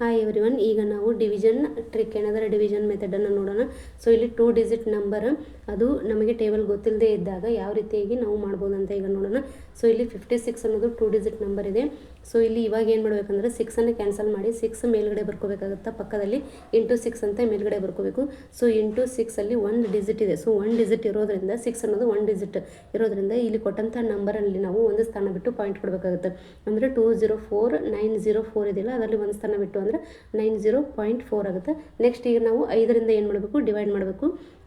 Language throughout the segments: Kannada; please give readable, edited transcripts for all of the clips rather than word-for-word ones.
ಹಾಯ್ ಎವ್ರಿವನ್, ಈಗ ನಾವು ಡಿವಿಷನ್ ಟ್ರಿಕ್ ಏನಾದರೂ ಡಿವಿಷನ್ ಮೆಥಡನ್ನು ನೋಡೋಣ. ಸೊ ಇಲ್ಲಿ 2 ಡಿಜಿಟ್ ನಂಬರ್ ಅದು ನಮಗೆ ಟೇಬಲ್ ಗೊತ್ತಿಲ್ಲದೆ ಇದ್ದಾಗ ಯಾವ ರೀತಿಯಾಗಿ ನಾವು ಮಾಡ್ಬೋದು ಅಂತ ಈಗ ನೋಡೋಣ. ಸೊ ಇಲ್ಲಿ 56 ಅನ್ನೋದು 2 ಡಿಜಿಟ್ ನಂಬರ್ ಇದೆ. ಸೊ ಇಲ್ಲಿ ಇವಾಗ ಏನು ಮಾಡಬೇಕಂದ್ರೆ 6ಅನ್ನು ಕ್ಯಾನ್ಸಲ್ ಮಾಡಿ 6 ಮೇಲ್ಗಡೆ ಬರ್ಕೋಬೇಕಾಗುತ್ತಾ, ಪಕ್ಕದಲ್ಲಿ ಇಂಟು 6 ಅಂತ ಮೇಲ್ಗಡೆ ಬರ್ಕೋಬೇಕು. ಸೊ ಇಂಟು 6ಅಲ್ಲಿ 1 ಡಿಜಿಟ್ ಇದೆ. ಸೊ 1 ಡಿಜಿಟ್ ಇರೋದ್ರಿಂದ 6 ಅನ್ನೋದು 1 ಡಿಜಿಟ್ ಇರೋದ್ರಿಂದ ಇಲ್ಲಿ ಕೊಟ್ಟಂಥ ನಂಬರಲ್ಲಿ ನಾವು ಒಂದು ಸ್ಥಾನ ಬಿಟ್ಟು ಪಾಯಿಂಟ್ ಕೊಡಬೇಕಾಗುತ್ತೆ. ಅಂದರೆ 204904 ಇದೆಯಲ್ಲ, ಅದರಲ್ಲಿ ಒಂದು ಸ್ಥಾನ ಬಿಟ್ಟು ಅಂದರೆ 90.4 ಆಗುತ್ತೆ. ನೆಕ್ಸ್ಟ್ ಈಗ ನಾವು 5ರಿಂದ ಏನು ಮಾಡಬೇಕು, ಡಿವೈಡ್ ಮಾಡಬೇಕು.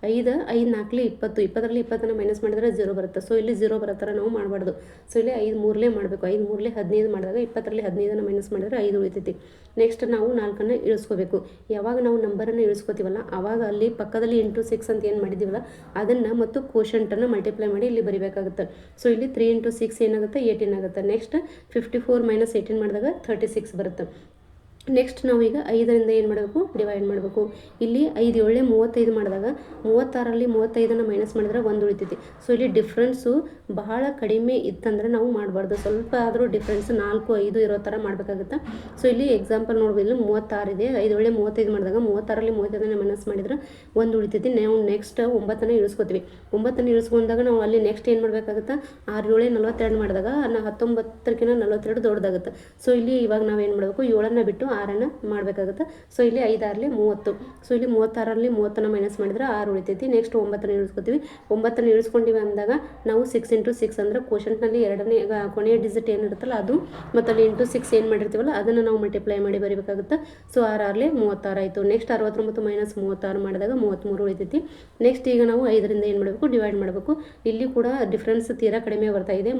5 4 20, 20ರಲ್ಲಿ 20ನ್ನು ಮೈನಸ್ ಮಾಡಿದರೆ 0 ಬರುತ್ತೆ. ಸೊ ಇಲ್ಲಿ 0 ಬರೋ ಥರ ನಾವು ಮಾಡಬಾರ್ದು. ಸೊ ಇಲ್ಲಿ 5 ಮೂರಲೇ ಮಾಡಬೇಕು. 5 ಮೂರಲೇ 15 ಮಾಡಿದಾಗ 20ರಲ್ಲಿ 15ನ್ನು ಮೈನಸ್ ಮಾಡಿದರೆ 5 ಉಳಿತೈತಿ. ನೆಕ್ಸ್ಟ್ ನಾವು 4ಅನ್ನು ಇಳಿಸ್ಕೋಬೇಕು. ಯಾವಾಗ ನಾವು ನಂಬರನ್ನು ಇಳಿಸ್ಕೋತೀವಲ್ಲ ಆವಾಗ ಅಲ್ಲಿ ಪಕ್ಕದಲ್ಲಿ ಇಂಟು 6 ಅಂತ ಏನು ಮಾಡಿದ್ದೀವಲ್ಲ ಅದನ್ನು ಮತ್ತು ಕೋಶಂಟನ್ನು ಮಲ್ಟಿಪ್ಲೈ ಮಾಡಿ ಇಲ್ಲಿ ಬರಿಬೇಕಾಗುತ್ತೆ. ಸೊ ಇಲ್ಲಿ 3 × 6 ಏನಾಗುತ್ತೆ, 18 ಆಗುತ್ತೆ. ನೆಕ್ಸ್ಟ್ 54 - 18 ಮಾಡಿದಾಗ 36 ಬರುತ್ತೆ. ನೆಕ್ಸ್ಟ್ ನಾವೀಗ 5ರಿಂದ ಏನು ಮಾಡಬೇಕು, ಡಿವೈಡ್ ಮಾಡಬೇಕು. ಇಲ್ಲಿ 5 7 35 ಮಾಡಿದಾಗ 36ರಲ್ಲಿ 35ನ್ನು ಮೈನಸ್ ಮಾಡಿದ್ರೆ 1 ಉಳಿತೈತಿ. ಸೊ ಇಲ್ಲಿ ಡಿಫ್ರೆನ್ಸು ಬಹಳ ಕಡಿಮೆ ಇತ್ತಂದರೆ ನಾವು ಮಾಡಬಾರ್ದು. ಸ್ವಲ್ಪ ಆದರೂ ಡಿಫ್ರೆನ್ಸ್ 4 5 ಇರೋ ಥರ ಮಾಡಬೇಕಾಗುತ್ತೆ. ಸೊ ಇಲ್ಲಿ ಎಕ್ಸಾಂಪಲ್ ನೋಡ್ಬೋದು, ಇಲ್ಲಿ 36 ಇದೆ. 5 7 35 ಮಾಡಿದಾಗ 36ರಲ್ಲಿ 35ನ್ನು ಮೈನಸ್ ಮಾಡಿದ್ರೆ 1 ಉಳಿತೈತಿ. ನಾವು ನೆಕ್ಸ್ಟ್ 9ನ್ನು ಇಳಿಸ್ಕೋತೀವಿ. 9ನ್ನು ಇಳಿಸ್ಕೊಂಡಾಗ ನಾವು ಅಲ್ಲಿ ನೆಕ್ಸ್ಟ್ ಏನು ಮಾಡಬೇಕಾಗುತ್ತೆ, 6 7 42 ಮಾಡಿದಾಗ 19ಕ್ಕಿಂತ 42 ದೊಡ್ಡದಾಗುತ್ತೆ. ಸೊ ಇಲ್ಲಿ ಇವಾಗ ನಾವೇನು ಮಾಡಬೇಕು, 7ಅನ್ನು ಬಿಟ್ಟು 6ಅನ್ನು ಮಾಡಬೇಕಾಗುತ್ತೆ. ಸೊ ಇಲ್ಲಿ 5 6 30. ಸೊ ಇಲ್ಲಿ 36ರಲ್ಲಿ 30ನ್ನು ಮೈನಸ್ ಮಾಡಿದ್ರೆ 6 ಉಳಿತೈತಿ. ನೆಕ್ಸ್ಟ್ 9ನ್ನು ಇಳಿಸ್ಕೊತೀವಿ. 9ನ್ನು ಇಳಿಸ್ಕೊಂಡಿವಿ ಅಂದಾಗ ನಾವು 6 × 6 ಅಂದರೆ ಕ್ವಶನ್ಟ್ನಲ್ಲಿ ಎರಡನೇ ಕೊನೆಯ ಡಿಜಿಟ್ ಏನಿರುತ್ತಲ್ಲ ಅದು ಮತ್ತು ಅಲ್ಲಿ ಇಂಟು 6 ಏನು ಮಾಡಿರ್ತೀವಲ್ಲ ಅದನ್ನು ನಾವು ಮಲ್ಟಿಪ್ಲೈ ಮಾಡಿ ಬರೀಬೇಕಾಗುತ್ತೆ. ಸೊ 6 6 36 ಆಯಿತು. ನೆಕ್ಸ್ಟ್ 69 - 36 ಮಾಡಿದಾಗ 33 ಉಳಿತೈತಿ. ನೆಕ್ಸ್ಟ್ ಈಗ ನಾವು 5ರಿಂದ ಏನು ಮಾಡಬೇಕು, ಡಿವೈಡ್ ಮಾಡಬೇಕು. ಇಲ್ಲಿ ಕೂಡ ಡಿಫ್ರೆನ್ಸ್ ತೀರಾ ಕಡಿಮೆ ಬರ್ತಾ ಇದೆ,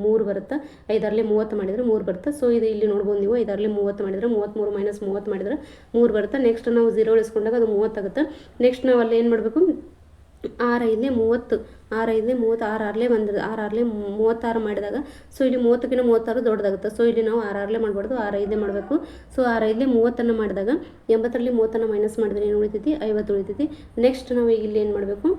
3 ಬರುತ್ತೆ. 5 6 30 ಮಾಡಿದರೆ 3 ಬರುತ್ತೆ. ಸೊ ಇದು ಇಲ್ಲಿ ನೋಡ್ಬೋದು ನೀವು, 5 6 30 ಮಾಡಿದರೆ 33 - 30 ಮಾಡಿದರೆ 3 ಬರುತ್ತೆ. ನೆಕ್ಸ್ಟ್ ನಾವು 0 ಇಳಿಸ್ಕೊಂಡಾಗ ಅದು 30 ಆಗುತ್ತೆ. ನೆಕ್ಸ್ಟ್ ನಾವು ಅಲ್ಲಿ ಏನು ಮಾಡಬೇಕು, 6 5 30, 6 5 30, 6 6 ಬಂದಿದೆ. 6 6 36 ಮಾಡಿದಾಗ ಸೊ ಇಲ್ಲಿ 30ಕ್ಕಿಂತ 36 ದೊಡ್ಡದಾಗುತ್ತೆ. ಸೊ ಇಲ್ಲಿ ನಾವು 6 6 ಮಾಡಬಾರ್ದು, 6 5 ಮಾಡಬೇಕು. ಸೊ 6 5 30ನ್ನು ಮಾಡಿದಾಗ 80ರಲ್ಲಿ 30ನ್ನು ಮೈನಸ್ ಮಾಡಿದ್ರೆ ಏನು ಉಳಿತೈತಿ, 50 ಉಳಿತೈತಿ. ನೆಕ್ಸ್ಟ್ ನಾವು ಇಲ್ಲಿ ಏನು ಮಾಡಬೇಕು,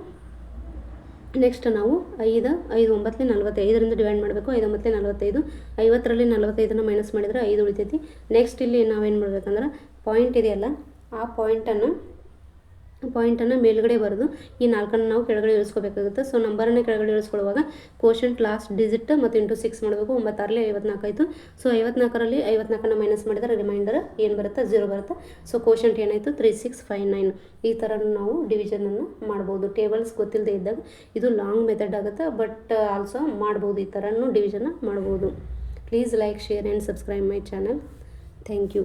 ನೆಕ್ಸ್ಟ್ ನಾವು 5 5 9 45ರಿಂದ ಡಿವೈಡ್ ಮಾಡಬೇಕು. 5 9 45, 50ರಲ್ಲಿ 45ನ್ನು ಮೈನಸ್ ಮಾಡಿದರೆ 5 ಉಳಿತೈತಿ. ನೆಕ್ಸ್ಟ್ ಇಲ್ಲಿ ನಾವೇನು ಮಾಡಬೇಕಂದ್ರೆ ಪಾಯಿಂಟ್ ಇದೆಯಲ್ಲ ಆ ಪಾಯಿಂಟನ್ನು ಮೇಲ್ಗಡೆ ಬರೆದು ಈ 4ಅನ್ನು ನಾವು ಕೆಳಗಡೆ ಇಳಿಸ್ಕೋಬೇಕಾಗುತ್ತೆ. ಸೊ ನಂಬರನ್ನು ಕೆಳಗಡೆ ಇಳಿಸ್ಕೊಳ್ಳುವಾಗ ಕೋಶಂಟ್ ಲಾಸ್ಟ್ ಡಿಜಿಟ್ ಮತ್ತು ಇಂಟು 6 ಮಾಡಬೇಕು. 9 6 54 ಆಯಿತು. ಸೊ 54ರಲ್ಲಿ 54ನ್ನು ಮೈನಸ್ ಮಾಡಿದರೆ ರಿಮೈಂಡರ್ ಏನು ಬರುತ್ತೆ, 0 ಬರುತ್ತೆ. ಸೊ ಕೋಶಂಟ್ ಏನಾಯಿತು, 3659. ಈ ಥರ ನಾವು ಡಿವಿಷನನ್ನು ಮಾಡ್ಬೋದು. ಟೇಬಲ್ಸ್ ಗೊತ್ತಿಲ್ಲದೆ ಇದ್ದಾಗ ಇದು ಲಾಂಗ್ ಮೆಥಡ್ ಆಗುತ್ತೆ, ಬಟ್ ಆಲ್ಸೋ ಮಾಡ್ಬೋದು. ಈ ಥರನೂ ಡಿವಿಷನ್ನ ಮಾಡ್ಬೋದು. Please like, share and subscribe my channel. Thank you.